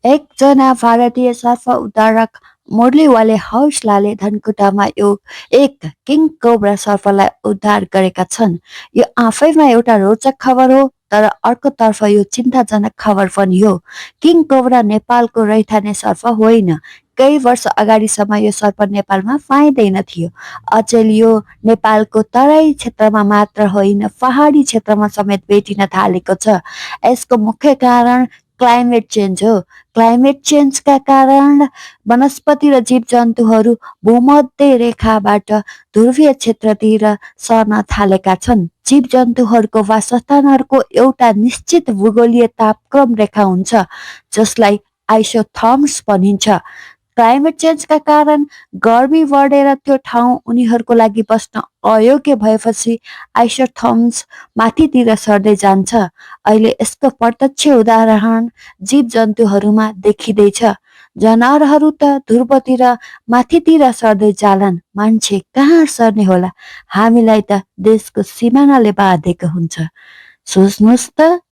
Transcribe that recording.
एकजना भारतीय सर्प उद्धारक मुरलीवाले हौसलाले धनकुटामा एक किङ कोब्रा सर्पलाई उद्धार गरेका छन्। यो आफैमा एउटा रोचक खबर हो, तर अर्कोतर्फ यो चिन्ताजनक खबर पनि हो। किङ कोब्रा नेपालको रैथाने सर्प होइन। केही वर्ष अगाडिसम्म यो सर्प नेपालमा पाइँदैन थियो। अचेल यो नेपालको तराई क्षेत्रमा मात्र होइन, पहाडी क्षेत्रमा समेत भेटिन थालेको छ। यसको मुख्य कारण क्लाइमेट चेन्ज हो। क्लाइमेट चेन्जका कारण वनस्पति र जीवजन्तुहरू भूमध्य रेखाबाट ध्रुवीय क्षेत्रतिर सर्न थालेका छन्। जीवजन्तुहरूको वासस्थानहरूको एउटा निश्चित भूगोलीय तापक्रम रेखा हुन्छ, जसलाई आइसोथर्म्स भनिन्छ। क्लाइमेट चेन्जका कारण गर्मी बढेर त्यो ठाउँ उनीहरूको लागि बस्न अयोग्य भएपछि आइसोथर्म्स माथितिर सर्दै जान्छ। अहिले यसको प्रत्यक्ष उदाहरण जीवजन्तुहरूमा देखिँदैछ। जनावरहरू त ध्रुवतिर माथितिर सर्दै जालान्, मान्छे कहाँ सर्ने होला? हामीलाई त देशको सिमानाले बाँधेको हुन्छ। सोच्नुहोस् त।